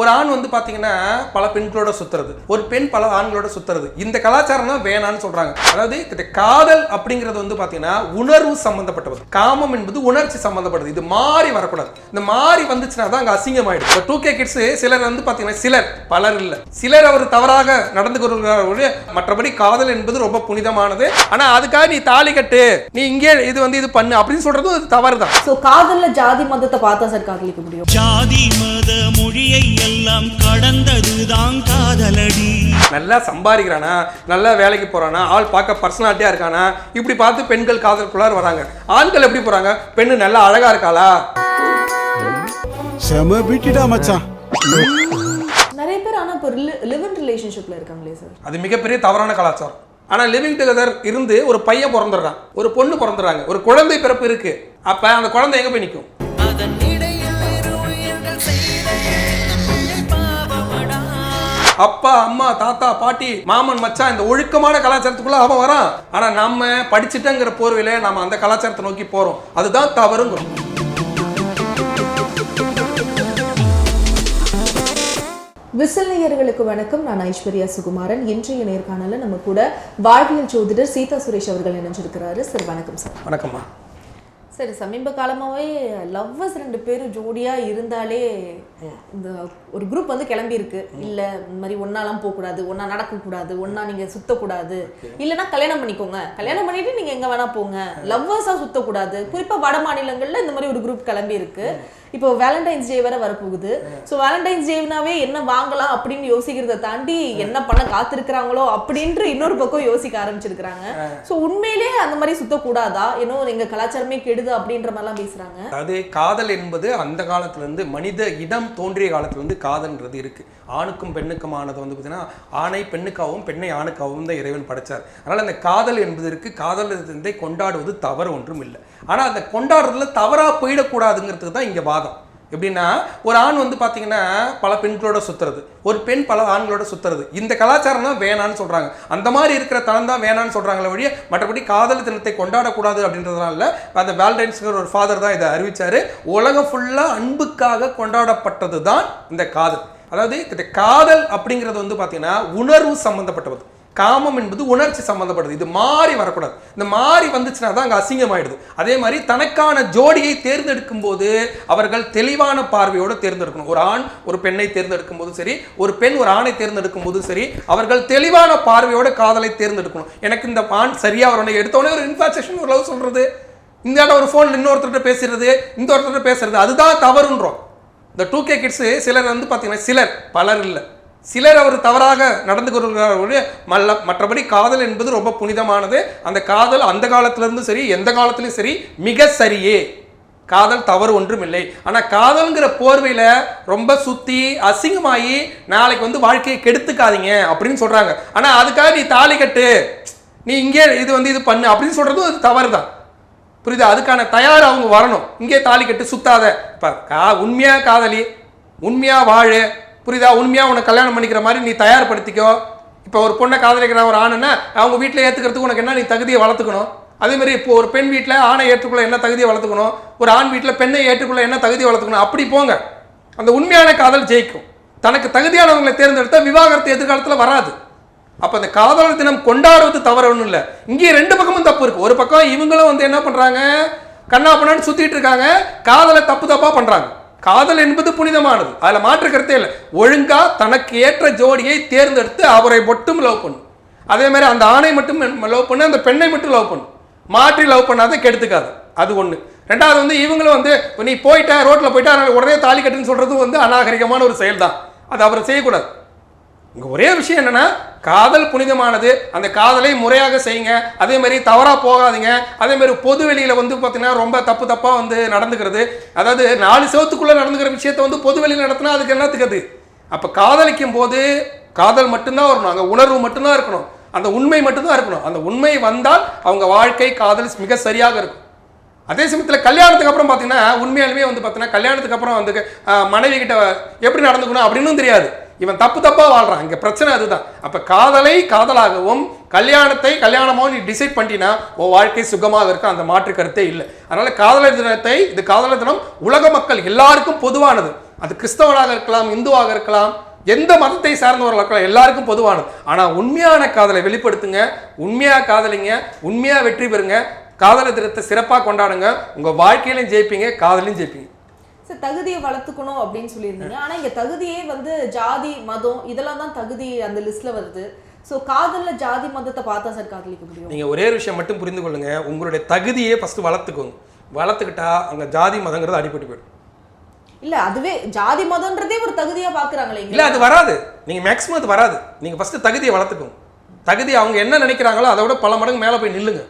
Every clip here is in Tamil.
ஒரு ஆண் வந்து பாத்தீங்கன்னா பல பெண்களோட சுத்துறது, ஒரு பெண் பல ஆண்களோட சுத்துறது, இந்த கலாச்சாரம் தான் வேணான்னு சொல்றாங்க. அதாவது காதல் அப்படிங்கிறது வந்து பாத்தீங்கன்னா உணர்வு சம்பந்தப்பட்டது. காமம் என்பது உணர்ச்சி சம்பந்தப்பட்டது. இது மாறி வரக்கூடாது. இந்த மாறி வந்துச்சுன்னா தான் அங்க அசிங்கமாயிடும். 2K கிட்ஸ் சிலர் வந்து பாத்தீங்கன்னா, சிலர், பலர் இல்ல, சிலர் அவர் தவறாக நடந்து கொள்கிறார்கள். மற்றபடி காதல் என்பது ரொம்ப புனிதமானது. ஆனா அதுக்காக நீ தாலி கட்டு, நீ இங்கே இது வந்து இது பண்ணு அப்படின்னு சொல்றது அது தவறு தான். சோ காதல்ல ஜாதி மதத்தை பார்த்தா சார் காதலிக்க முடியும்? ஜாதி மத மொழியை எல்லாம் கடந்ததுதான் காதலடி. நல்லா சம்பாதிக்கிறானா, நல்லா வேலைக்கு போறானா, ஆள் பார்க்க பர்சனாலிட்டியா இருக்கானா, இப்படி பார்த்து பெண்கள் காதலுக்குள்ளார வராங்க. ஆண்கள் எப்படி போறாங்க, பெண்ணு நல்லா அழகா இருக்காளா, செம பிட்டிடா மச்சான். நிறைய பேர் ஆனா இப்போ லிவ் இன் ரிலேஷன்ஷிப்ல இருக்காங்களே சார், அது மிகப்பெரிய தவறான கலாச்சாரம். ஆனா லிவிங் டுகெதர் இருந்து ஒரு பையன் பிறந்துடுறான், ஒரு பொண்ணு பிறந்துடுறாங்க, ஒரு குழந்தை பிறப்பு இருக்கு. அப்ப அந்த குழந்தை எங்க போய் நிற்கும்? அப்பா, அம்மா, தாத்தா, பாட்டி, மாமன், மச்சான், இந்த ஒழுக்கமான கலாச்சாரத்துக்குள்ள அவன் வரான். ஆனா நம்ம படிச்சுட்டங்கிற போர்வையில நாம அந்த கலாச்சாரத்தை நோக்கி போறோம். அதுதான் தவறுங்கிறோம். விசில் நேயர்களுக்கு வணக்கம். நான் ஐஸ்வர்யா சுகுமாரன். இன்றைய நேர்காணல நம்ம கூட வாழ்வியல் ஜோதிடர் சீதா சுரேஷ் அவர்கள் இணைஞ்சிருக்கிறாரு. சார் வணக்கம் சார். வணக்கம்மா. சரி, சமீப காலமாகவே லவ்வர்ஸ் 2 பேரும் ஜோடியாக இருந்தாலே இந்த ஒரு குரூப் வந்து கிளம்பி இருக்கு. இல்லை இந்த மாதிரி ஒன்னாலாம் போகக்கூடாது, ஒன்றா நடக்கக்கூடாது, ஒன்றா நீங்கள் சுற்றக்கூடாது, இல்லைனா கல்யாணம் பண்ணிக்கோங்க, கல்யாணம் பண்ணிட்டு நீங்கள் எங்கே வேணா போங்க, லவ்வர்ஸாக சுற்றக்கூடாது. குறிப்பாக வட மாநிலங்களில் இந்த மாதிரி ஒரு குரூப் கிளம்பி இருக்கு. இப்போ வேலண்டைன்ஸ் டே வேற வரப்போகுது. ஸோ வேலண்டைன்ஸ் டேனாவே என்ன வாங்கலாம் அப்படின்னு யோசிக்கிறத தாண்டி என்ன பண்ண காத்திருக்கிறாங்களோ அப்படின்ற இன்னொரு பக்கம் யோசிக்க ஆரம்பிச்சிருக்கிறாங்க. ஸோ உண்மையிலே அந்த மாதிரி சுத்தக்கூடாதா, இன்னும் எங்க கலாச்சாரமே கெடுது அப்படின்ற மாதிரிலாம் பேசுறாங்க. அதாவது காதல் என்பது அந்த காலத்துல இருந்து, மனித இடம் தோன்றிய காலத்துல இருந்து காதல்ன்றது இருக்கு. ஆணுக்கும் பெண்ணுக்குமானது வந்து பார்த்தீங்கன்னா, ஆணை பெண்ணுக்காகவும் பெண்ணை ஆணுக்காகவும் தான் இறைவன் படைச்சார். அதனால அந்த காதல் என்பது இருக்கு. காதலை கொண்டாடுவது தவறு ஒன்றும் இல்லை. ஆனா அந்த கொண்டாடுறதுல தவறா போயிடக்கூடாதுங்கிறதுக்கு தான் இங்க வாதம். எப்படின்னா, ஒரு ஆண் வந்து பாத்தீங்கன்னா பல பெண்களோட சுத்துறது, ஒரு பெண் பல ஆண்களோட சுத்துறது, இந்த கலாச்சாரம் தான் வேணான்னு சொல்றாங்க. அந்த மாதிரி இருக்கிற தனம் தான் வேணான்னு சொல்றாங்களே வழிய மற்றபடி காதல் தினத்தை கொண்டாடக்கூடாது அப்படின்றதுனால அந்த வேலண்டைன்ஸ்ங்கிற ஒரு ஃபாதர் தான் இதை அறிவிச்சாரு. உலகம் ஃபுல்லா அன்புக்காக கொண்டாடப்பட்டது தான் இந்த காதல். அதாவது காதல் அப்படிங்கிறது வந்து பாத்தீங்கன்னா உணர்வு சம்பந்தப்பட்டது. காமம் என்பது உணர்ச்சி சம்பந்தப்பட்டது. இது மாறி வரக்கூடாது. இந்த மாறி வந்துச்சுன்னா தான் அங்கே அசிங்கமாயிடுது. அதே மாதிரி தனக்கான ஜோடியை தேர்ந்தெடுக்கும் போது அவர்கள் தெளிவான பார்வையோடு தேர்ந்தெடுக்கணும். ஒரு ஆண் ஒரு பெண்ணை தேர்ந்தெடுக்கும் போதும் சரி, ஒரு பெண் ஒரு ஆணை தேர்ந்தெடுக்கும் போதும் சரி, அவர்கள் தெளிவான பார்வையோட காதலை தேர்ந்தெடுக்கணும். எனக்கு இந்த ஆண் சரியா வரணும், எடுத்தோடனே ஒரு இன்ஃபாக்சேஷன், ஒரு லவ் சொல்றது, இந்த இடம் ஒரு ஃபோன் இன்னொருத்தர்கிட்ட பேசுறது, இந்த ஒருத்தர்கிட்ட பேசுறது, அதுதான் தவறுன்றோம். இந்த 2K கிட்ஸ் சிலர் வந்து பார்த்தீங்கன்னா, சிலர், பலர் இல்லை, சிலர் அவர் தவறாக நடந்து கொள்கிறார்கள். மற்றபடி காதல் என்பது ரொம்ப புனிதமானது. அந்த காதல் அந்த காலத்திலிருந்து சரி, எந்த காலத்திலும் சரி, மிக சரியே. காதல் தவறு ஒன்றும் இல்லை. ஆனால் காதல்ங்கிற போர்வையில ரொம்ப சுத்தி அசிங்கமாகி நாளைக்கு வந்து வாழ்க்கையை கெடுத்துக்காதீங்க அப்படின்னு சொல்றாங்க. ஆனா அதுக்காக நீ தாலி கட்டு, நீ இங்கே இது வந்து இது பண்ணு அப்படின்னு சொல்றதும் அது தவறு தான். புரியுதா? அதுக்கான தயார் அவங்க வரணும். இங்கே தாலி கட்டு சுத்தாத. இப்போ உண்மையா காதலி, உண்மையா வாழு, புரியுதா? உண்மையா உனக்கு கல்யாணம் பண்ணிக்கிற மாதிரி நீ தயார்படுத்திக்கோ. இப்போ ஒரு பொண்ணை காதலிக்கிற ஒரு ஆணுன்னா அவங்க வீட்டில் ஏற்றுக்கிறதுக்கு உனக்கு என்ன, நீ தகுதியை வளர்த்துக்கணும். அதே மாதிரி இப்போ ஒரு பெண் வீட்டில் ஆணை ஏற்றுக்குள்ள என்ன தகுதியை வளர்த்துக்கணும், ஒரு ஆண் வீட்டில் பெண்ணை ஏற்றுக்குள்ள என்ன தகுதியை வளர்த்துக்கணும். அப்படி போங்க. அந்த உண்மையான காதல் ஜெயிக்கும். தனக்கு தகுதியானவங்களை தேர்ந்தெடுத்தா விவாகரத்து எதிர்காலத்தில் வராது. அப்போ அந்த காதலர் தினம் கொண்டாடுவது தவறு ஒன்றும் இல்லை. இங்கே 2 பக்கமும் தப்பு இருக்கு. ஒரு பக்கம் இவங்களும் வந்து என்ன பண்றாங்க, கண்ணா பண்ணான்னு சுத்திட்டு இருக்காங்க, காதலை தப்பா பண்றாங்க. காதல் என்பது புனிதமானது, அதுல மாற்று கருத்தே இல்லை. ஒழுங்கா தனக்கு ஏற்ற ஜோடியை தேர்ந்தெடுத்து அவரை மட்டும் லவ் பண்ணும். அதே மாதிரி அந்த ஆணை மட்டும் லவ் பண்ணு, அந்த பெண்ணை மட்டும் லவ் பண்ணும். மாற்றி லவ் பண்ணாத கெடுத்துக்காது. அது ஒண்ணு. ரெண்டாவது வந்து இவங்களும் வந்து நீ போயிட்ட ரோட்ல போயிட்டா உடனே தாலி கட்டுன்னு சொல்றது வந்து அநாகரிகமான ஒரு செயல் தான். அது அவர் செய்யக்கூடாது. இங்க ஒரே விஷயம் என்னன்னா, காதல் புனிதமானது. அந்த காதலை முறையாக செய்யுங்க. அதே மாதிரி தவறா போகாதீங்க. அதே மாதிரி பொது வெளியில வந்து பாத்தீங்கன்னா ரொம்ப தப்பா வந்து நடந்துக்கிறது, அதாவது 4 செவத்துக்குள்ள நடந்துக்கிற விஷயத்த வந்து பொது வெளியில நடத்தினா அதுக்கு என்னத்துக்கு அது? அப்ப காதலிக்கும் போது காதல் மட்டும்தான் வரணும், அங்க உணர்வு மட்டும்தான் இருக்கணும், அந்த உண்மை மட்டும்தான் இருக்கணும். அந்த உண்மை வந்தால் அவங்க வாழ்க்கை காதல் மிக சரியாக இருக்கும். அதே சமயத்தில் கல்யாணத்துக்கு அப்புறம் பார்த்தீங்கன்னா, உண்மையாலுமே வந்து பார்த்தீங்கன்னா கல்யாணத்துக்கு அப்புறம் வந்து மனைவி கிட்ட எப்படி நடந்துக்கணும் அப்படின்னு தெரியாது. இவன் தப்பா வாழ்றான். இங்க பிரச்சனை அதுதான். அப்ப காதலை காதலாகவும் கல்யாணத்தை கல்யாணமாகவும் நீ டிசைட் பண்ணினா உன் வாழ்க்கை சுகமாக இருக்கும். அந்த மாற்று கருத்தே இல்லை. அதனால காதலர் தினத்தை, இது காதலர் தினம் உலக மக்கள் எல்லாருக்கும் பொதுவானது. அது கிறிஸ்தவராக இருக்கலாம், இந்துவாக இருக்கலாம், எந்த மதத்தை சார்ந்தவர்களாக இருக்கலாம், எல்லாருக்கும் பொதுவானது. ஆனால் உண்மையான காதலை வெளிப்படுத்துங்க, உண்மையாக காதலிங்க, உண்மையாக வெற்றி பெறுங்க, காதல் தினத்தை சிறப்பாக கொண்டாடுங்க. உங்கள் வாழ்க்கையிலையும் ஜெயிப்பீங்க, காதலையும் ஜெயிப்பீங்க. சார் தகுதியை வளர்த்துக்கணும் அப்படின்னு சொல்லியிருந்தீங்க. ஆனால் இங்கே தகுதியே வந்து ஜாதி மதம் இதெல்லாம் தான் தகுதி அந்த லிஸ்ட்ல வருது. ஸோ காதலில் ஜாதி மதத்தை பார்த்தா சார் காதலிக்க முடியும்? நீங்கள் ஒரே ஒரு விஷயம் மட்டும் புரிந்து கொள்ளுங்க, உங்களுடைய தகுதியே ஃபஸ்ட்டு வளர்த்துக்கோங்க. வளர்த்துக்கிட்டா அங்கே ஜாதி மதங்கிறது அடிபட்டு போயிடும். இல்லை அதுவே ஜாதி மதம்ன்றதே ஒரு தகுதியாக பார்க்குறாங்களே. இல்லை அது வராது, நீங்கள் மேக்ஸிமம் அது வராது. நீங்கள் ஃபஸ்ட்டு தகுதியை வளர்த்துக்கோங்க. தகுதி அவங்க என்ன நினைக்கிறாங்களோ அதை விட பல மடங்கு மேலே போய் நில்லுங்க.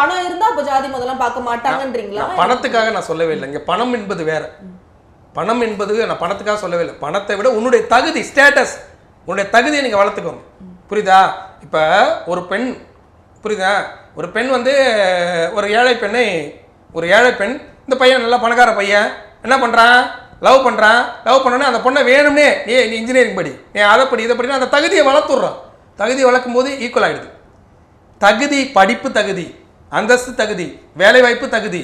பணம் இருந்தா அப்ப ஜாதி முதல்லாம் பார்க்க மாட்டாங்கன்றீங்களா? பணத்துக்காக நான் சொல்லவே இல்லை. இங்க பணம் என்பது வேற. பணம் என்பது நான் பணத்துக்காக சொல்லவே இல்லை. பணத்தை விட உன்னுடைய தகுதி, ஸ்டேட்டஸ், உன்னுடைய தகுதியை நீங்க வளர்த்துக்கோங்க. புரியுதா? இப்ப ஒரு பெண், புரியுதா, ஒரு பெண் வந்து ஒரு ஏழை பெண், இந்த பையன் நல்லா பணக்கார பையன் என்ன பண்றான், லவ் பண்ணோன்னே அந்த பொண்ணை வேணும்னே நீ இன்ஜினியரிங் படி, நீ அதை படி இதை படினா அந்த தகுதியை வளர்த்துடுறான். தகுதியை வளர்க்கும் போது ஈக்குவல் ஆயிடுது. தகுதி, படிப்பு தகுதி, அந்தஸ்து தகுதி, வேலைவாய்ப்பு தகுதி,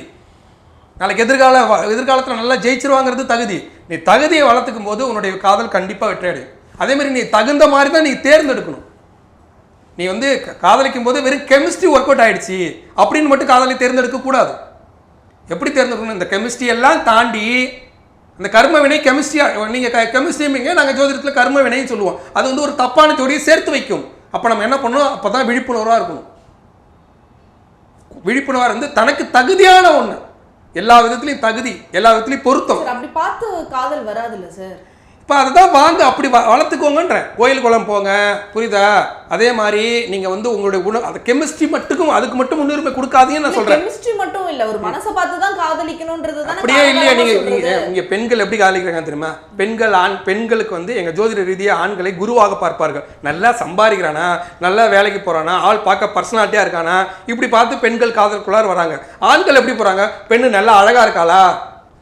நாளைக்கு எதிர்காலத்தில் நல்லா ஜெயிச்சிருவாங்கிறது தகுதி. நீ தகுதியை வளர்த்துக்கும் போது உன்னுடைய காதல் கண்டிப்பாக வெற்றி அடையும். அதே மாதிரி நீ தகுந்த மாதிரி தான் நீ தேர்ந்தெடுக்கணும். நீ வந்து காதலிக்கும் போது வெறும் கெமிஸ்ட்ரி ஒர்க் அவுட் ஆயிடுச்சு அப்படின்னு மட்டும் காதலை தேர்ந்தெடுக்க கூடாது. எப்படி தேர்ந்தெடுக்கணும்? இந்த கெமிஸ்ட்ரி எல்லாம் தாண்டி அந்த கர்ம வினை கெமிஸ்ட்ரியா, நீங்கள் கெமிஸ்ட்ரிங்க நாங்கள் ஜோதிடத்தில் கர்ம வினைன்னு சொல்லுவோம். அது வந்து ஒரு தப்பான ஜோடியை சேர்த்து வைக்கும். அப்போ நம்ம என்ன பண்ணணும்? அப்போ தான் விழிப்புணர்வாக இருக்கணும். விழிப்புணர்வாக இருந்து தனக்கு தகுதியான ஒன்று, எல்லா விதத்துலையும் தகுதி, எல்லா விதத்துலையும் பொருத்தம். அப்படி பார்த்து காதல் வராதுல்ல சார்? இப்போ அதுதான் வாங்க அப்படி வளர்த்துக்கோங்கன்ற. கோயில் குளம் போங்க, புரியுதா? அதே மாதிரி நீங்கள் வந்து உங்களுடைய குணம், அது கெமிஸ்ட்ரி மட்டுக்கும் அதுக்கு மட்டும் முன்னுரிமை கொடுக்காதீங்கன்னு நான் சொல்கிறேன். கெமிஸ்ட்ரி மட்டும் இல்லை, ஒரு மனசை பார்த்து தான் காதலிக்கணுன்றது தானே. அப்படியே இல்லையா? நீங்கள் பெண்கள் எப்படி காதலிக்கிறாங்க தெரியுமா? பெண்களுக்கு வந்து எங்கள் ஜோதிட ரீதியாக ஆண்களை குருவாக பார்ப்பார்கள். நல்லா சம்பாதிக்கிறானா, நல்லா வேலைக்கு போகிறானா, ஆள் பார்க்க பர்சனாலிட்டியாக இருக்கானா, இப்படி பார்த்து பெண்கள் காதலுக்குள்ளார வராங்க. ஆண்கள் எப்படி போகிறாங்க? பெண்ணு நல்லா அழகாக இருக்காளா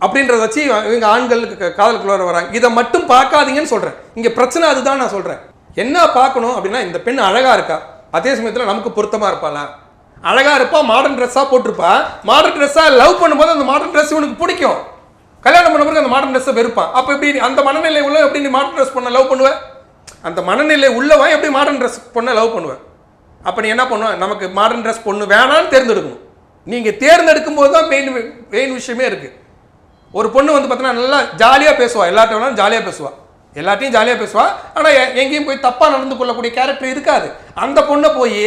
அப்படின்றத வச்சு இவங்க ஆண்களுக்கு காதலுக்குள்ளார வராங்க. இதை மட்டும் பார்க்காதீங்கன்னு சொல்கிறேன். இங்கே பிரச்சனை அதுதான் நான் சொல்கிறேன். என்ன பார்க்கணும் அப்படின்னா, இந்த பெண் அழகாக இருக்கா, அதே சமயத்தில் நமக்கு பொருத்தமாக இருப்பாளா, அழகாக இருப்பா, மாடர்ன் ட்ரெஸ்ஸாக போட்டிருப்பா, மாடர்ன் ட்ரெஸ்ஸாக லவ் பண்ணும்போது அந்த மாடர்ன் ட்ரெஸ் இவனுக்கு பிடிக்கும், கல்யாணம் பண்ண பிறகு அந்த மாடர்ன் ட்ரெஸ்ஸை வெறுப்பான். அப்போ எப்படி அந்த மனநிலை உள்ள எப்படி நீ மாடர்ன் ட்ரெஸ் பண்ண லவ் பண்ணுவேன்? அந்த மனநிலை உள்ளவன் எப்படி மாடர்ன் ட்ரெஸ் பொண்ணை லவ் பண்ணுவேன்? அப்போ நீ என்ன பண்ணுவேன்? நமக்கு மாடர்ன் ட்ரெஸ் பொண்ணு வேணான்னு தேர்ந்தெடுக்கணும். நீங்கள் தேர்ந்தெடுக்கும் போது தான் மெயின் விஷயமே இருக்குது. ஒரு பொண்ணு வந்து பார்த்தீங்கன்னா நல்லா ஜாலியாக பேசுவா, எல்லாத்தையும் ஜாலியாக பேசுவா, எல்லாத்தையும் ஜாலியாக பேசுவா, ஆனால் எங்கேயும் போய் தப்பாக நடந்து கொள்ளக்கூடிய கேரக்டர் இருக்காது. அந்த பொண்ணை போய்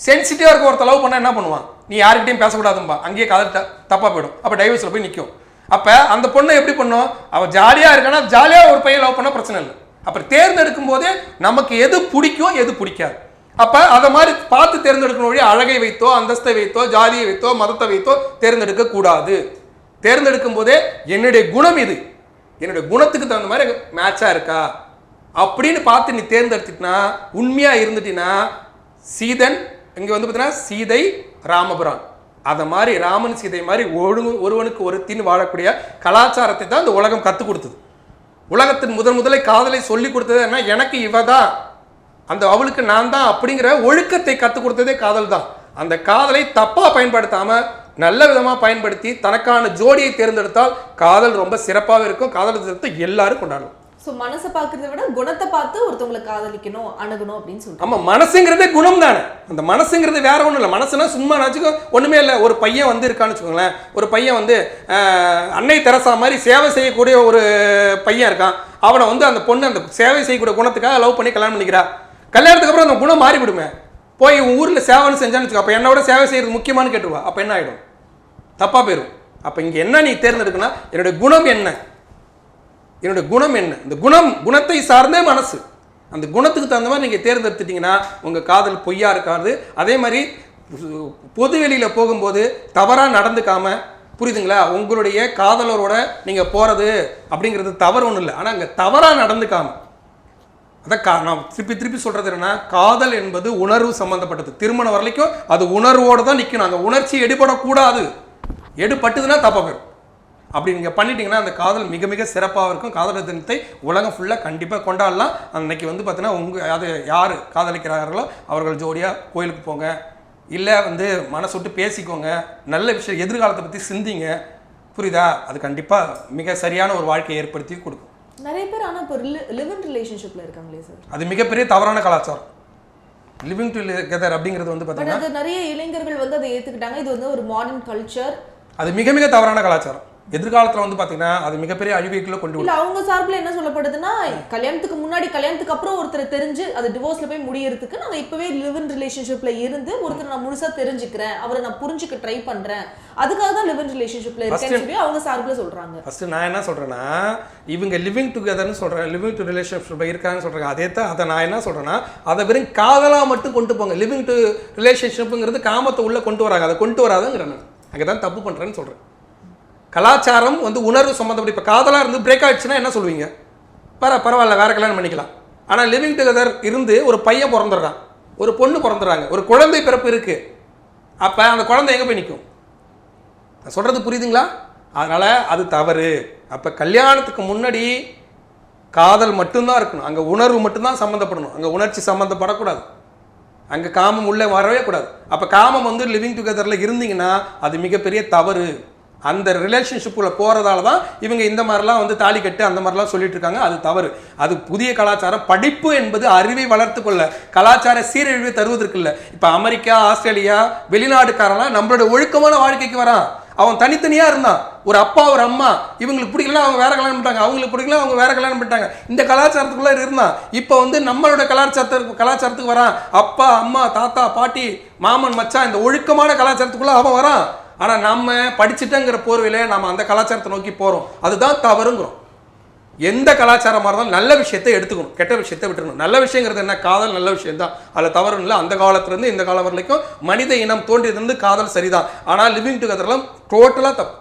சென்சிட்டிவாக இருக்க ஒருத்த லவ் பண்ணால் என்ன பண்ணுவான்? நீ யாருக்கிட்டையும் பேசக்கூடாதும்பா, அங்கேயே காதல் தப்பாக போயிடும். அப்போ டைவர்ஸில் போய் நிற்கும். அப்போ அந்த பொண்ணை எப்படி பண்ணும்? அவள் ஜாலியாக இருக்கானா, ஜாலியாக ஒரு பையன் லவ் பண்ணால் பிரச்சனை இல்லை. அப்புறம் தேர்ந்தெடுக்கும் போதே நமக்கு எது பிடிக்கும் எது பிடிக்காது, அப்போ அதை மாதிரி பார்த்து தேர்ந்தெடுக்கணும். வழி அழகை வைத்தோ, அந்தஸ்தை வைத்தோ, ஜாதியை வைத்தோ, மதத்தை வைத்தோ தேர்ந்தெடுக்க கூடாது. தேர்ந்தெடுக்கும் போதே என்னுடைய குணம் இது, என்னுடைய குணத்துக்கு தகுந்த மாதிரி மேட்சா இருக்கா அப்படின்னு பார்த்து நீ தேர்ந்தெடுத்துட்டினா, உண்மையா இருந்துட்டினா, சீதன் இங்க வந்து பார்த்தீங்கன்னா சீதை ராமபுரான், அதை மாதிரி ராமன் சீதை மாதிரி ஒருவனுக்கு ஒருத்தின்னு வாழக்கூடிய கலாச்சாரத்தை தான் இந்த உலகம் கற்றுக் கொடுத்தது. உலகத்தின் முதலை காதலை சொல்லி கொடுத்தது என்ன? எனக்கு இவ தான், அந்த அவளுக்கு நான் தான் அப்படிங்கிற ஒழுக்கத்தை கற்றுக் கொடுத்ததே காதல் தான். அந்த காதலை தப்பாக பயன்படுத்தாமல் நல்ல விதமாக பயன்படுத்தி தனக்கான ஜோடியை தேர்ந்தெடுத்தால் காதல் ரொம்ப சிறப்பாக இருக்கும். காதல் தினத்தை எல்லாரும் கொண்டாடணும். ஸோ மனசை பார்க்கறத விட குணத்தை பார்த்து ஒருத்தவங்களை காதலிக்கணும், அணுகணும் அப்படின்னு சொல்லிட்டு. ஆமாம், மனசுங்கிறதே குணம் தானே. அந்த மனசுங்கிறது வேற ஒன்றும் இல்லை. மனசுனா சும்மா நினச்சிக்கோ ஒன்றுமே இல்லை. ஒரு பையன் வந்து இருக்கான்னு வச்சுக்கோங்களேன், ஒரு பையன் வந்து அன்னை தெரசா மாதிரி சேவை செய்யக்கூடிய ஒரு பையன் இருக்கான். அவனை வந்து அந்த பொண்ணு அந்த சேவை செய்யக்கூடிய குணத்துக்காக லவ் பண்ணி கல்யாணம் பண்ணிக்கிறா. கல்யாணத்துக்கு அப்புறம் அந்த குணம் மாறிவிடுமே. போய் ஊரில் சேவைன்னு செஞ்சான்னு வச்சுக்கோ, அப்போ என்னோட சேவை செய்யறது முக்கியமானு கேட்டுருவா. அப்போ என்ன ஆகிடும்? தப்பாக போயிடும். அப்போ இங்கே என்ன நீ தேர்ந்தெடுக்கணும்? என்னுடைய குணம் என்ன, என்னுடைய குணம் என்ன? இந்த குணத்தை சார்ந்தே மனசு, அந்த குணத்துக்கு தகுந்த மாதிரி நீங்கள் தேர்ந்தெடுத்துட்டீங்கன்னா உங்கள் காதல் பொய்யா இருக்காது. அதே மாதிரி பொது வெளியில் போகும்போது தவறாக நடந்துக்காம, புரியுதுங்களா? உங்களுடைய காதலரோட நீங்கள் போகிறது அப்படிங்கிறது தவறு ஒன்றும் இல்லை. ஆனால் அங்கே தவறாக நடந்துக்காம, அதான் நான் திருப்பி சொல்கிறது என்னன்னா, காதல் என்பது உணர்வு சம்மந்தப்பட்டது. திருமணம் வரலைக்கும் அது உணர்வோடு தான் நிற்கணும். அந்த உணர்ச்சி எடுபடக்கூடாது. எடுபட்டுதுன்னா தப்பாக போயிடும். அப்படி நீங்கள் பண்ணிட்டீங்கன்னா அந்த காதல் மிக மிக சிறப்பாக இருக்கும். காதலர் தினத்தை உலகம் ஃபுல்லாக கண்டிப்பாக கொண்டாடலாம். அன்னைக்கு வந்து பார்த்தீங்கன்னா அது யார் காதலிக்கிறார்களோ அவர்கள் ஜோடியாக கோயிலுக்கு போங்க, இல்லை வந்து மனசு விட்டு பேசிக்கோங்க, நல்ல விஷயம் எதிர்காலத்தை பற்றி சிந்திங்க, புரியுதா? அது கண்டிப்பாக மிக சரியான ஒரு வாழ்க்கையை ஏற்படுத்தி கொடுக்கும். நிறைய பேர் ஆனால் இப்போ லிவ் இன் ரிலேஷன்ஷிப்பில் இருக்காங்களே சார், அது மிகப்பெரிய தவறான கலாச்சாரம். லிவிங் டுகெதர் அப்படிங்கிறது வந்து பட் பார்த்தீங்கன்னா அது நிறைய இளைஞர்கள் வந்து அதை ஏற்றுக்கிட்டாங்க. இது வந்து ஒரு மாடர்ன் கல்ச்சர். அது மிக மிக தவறான கலாச்சாரம். எதிர்காலத்தில் வந்து பார்த்தீங்கன்னா அது மிகப்பெரிய அழிவுக்குள்ள கொண்டு இல்ல அவங்க சார்பில் என்ன சொல்லப்படுதுன்னா, கல்யாணத்துக்கு முன்னாடி கல்யாணத்துக்கு அப்புறம் ஒருத்தரை தெரிஞ்சு அது டிவோர்ஸ்ல போய் முடியறதுக்கு நாங்க இப்பவே லிவ் இன் ரிலேஷன்ஷிப்ல இருந்து ஒருத்தர் நான் முழுசா தெரிஞ்சுக்கிறேன், அவரை நான் புரிஞ்சுக்க ட்ரை பண்றேன், அதுக்காக தான் லிவ் இன் ரிலேஷன்ஷிப்ல இருக்கேன்னு சொல்லி அவங்க சார்பில் சொல்றாங்க. ஃபர்ஸ்ட் நான் என்ன சொல்றேன்னா, இவங்க லிவிங் டுகெதர்னு சொல்றேன், லிவிங் டு ரிலேஷன்ஷிப்ல இருக்காங்கன்னு சொல்றாங்க. அதே தான் அதை நான் என்ன சொல்றேன்னா, அதை வெறும் காதலா மட்டும் கொண்டு போங்க. லிவிங் டு ரிலேஷன்ஷிப்ங்கிறது காமத்தை உள்ள கொண்டு வராங்க, அதை கொண்டு வராதுங்கிறேன். நான் அங்கதான் தப்பு பண்றேன்னு சொல்றேன். கலாச்சாரம் வந்து உணர்வு சம்மந்தப்பட்ட. இப்போ காதலாக இருந்து பிரேக் ஆகிடுச்சுன்னா என்ன சொல்லுவீங்க? பரவாயில்ல வேற கல்யாணம் பண்ணிக்கலாம். ஆனால் லிவிங் டுகெதர் இருந்து ஒரு பையன் பிறந்துடுறான், ஒரு பொண்ணு பிறந்துடுறாங்க, ஒரு குழந்தை பிறப்பு இருக்குது. அப்போ அந்த குழந்தை எங்கே போய் நிற்கும்? நான் சொல்கிறது புரியுதுங்களா? அதனால் அது தவறு. அப்போ கல்யாணத்துக்கு முன்னாடி காதல் மட்டும்தான் இருக்கணும், அங்கே உணர்வு மட்டும்தான் சம்மந்தப்படணும், அங்கே உணர்ச்சி சம்மந்தப்படக்கூடாது, அங்கே காமம் உள்ளே வரவே கூடாது. அப்போ காமம் வந்து லிவிங் டுகெதரில் இருந்தீங்கன்னா அது மிகப்பெரிய தவறு. அந்த ரிலேஷன்ஷிப்புக்குள்ள போகிறதால தான் இவங்க இந்த மாதிரிலாம் வந்து தாலி கட்டு அந்த மாதிரிலாம் சொல்லிட்டு இருக்காங்க. அது தவறு. அது புதிய கலாச்சாரம். படிப்பு என்பது அறிவை வளர்த்து கொள்ள, கலாச்சார சீரழிவை தருவதற்கு இல்லை. இப்போ அமெரிக்கா, ஆஸ்திரேலியா, வெளிநாடுக்காரெல்லாம் நம்மளோட ஒழுக்கமான வாழ்க்கைக்கு வரான். அவன் தனித்தனியாக இருந்தான், ஒரு அப்பா ஒரு அம்மா, இவங்களுக்கு பிடிக்கல அவங்க வேற கல்யாணம் பண்ணிட்டாங்க, அவங்களுக்கு பிடிக்கல அவங்க வேற கல்யாணம் பண்ணிட்டாங்க. இந்த கலாச்சாரத்துக்குள்ளே இருந்தான். இப்போ வந்து நம்மளோட கலாச்சாரத்துக்கு வரான். அப்பா அம்மா தாத்தா பாட்டி மாமன் மச்சான், இந்த ஒழுக்கமான கலாச்சாரத்துக்குள்ளே அவன் வரான். ஆனால் நம்ம படிச்சுட்டங்கிற போர்வையில் நம்ம அந்த கலாச்சாரத்தை நோக்கி போகிறோம். அதுதான் தவறுங்கிறோம். எந்த கலாச்சாரமாக இருந்தாலும் நல்ல விஷயத்தை எடுத்துக்கணும், கெட்ட விஷயத்தை விட்டுருணும். நல்ல விஷயங்கிறது என்ன? காதல் நல்ல விஷயம் தான், அதில் தவறு இல்லை. அந்த காலத்துலேருந்து இந்த காலம் வரைக்கும் மனித இனம் தோன்றியதுலேருந்து காதல் சரிதான். ஆனால் லிவிங் டுகெதர்லாம் டோட்டலாக தப்பு.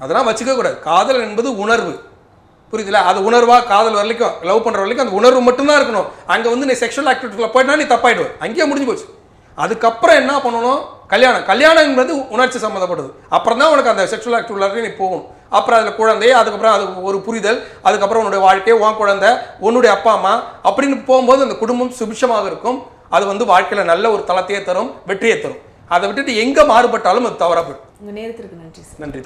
அதெல்லாம் வச்சுக்க கூடாது. காதல் என்பது உணர்வு, புரியுதுல? அது உணர்வாக காதல் வரைக்கும் லவ் பண்ணுற வரைக்கும் அந்த உணர்வு மட்டும்தான் இருக்கணும். அங்கே வந்து நீ செக்ஷுவல் ஆக்டிவிட்டியில் போயிட்டா நீ தப்பாயிடுவேன், அங்கேயே முடிஞ்சு போச்சு. அதுக்கப்புறம் என்ன பண்ணணும்? கல்யாணம் என்பது உணர்ச்சி சம்மந்தப்பட்டது. அப்புறம் தான் உனக்கு அந்த செக்ஷுவல் ஆக்டிவிட்டியில் நீ போகணும். அப்புறம் அதில் குழந்தையே, அதுக்கப்புறம் அது ஒரு புரிதல், அதுக்கப்புறம் உன்னுடைய வாழ்க்கையை, உன் குழந்தை, உன்னுடைய அப்பா அம்மா அப்படின்னு போகும்போது அந்த குடும்பம் சுபிட்சமாக இருக்கும். அது வந்து வாழ்க்கையில் நல்ல ஒரு தளத்தையே தரும், வெற்றியை தரும். அதை விட்டுட்டு எங்கே மாறுபட்டாலும் அது தவறாக போயிடும். உங்கள் நேரத்திற்கு நன்றி. நன்றி.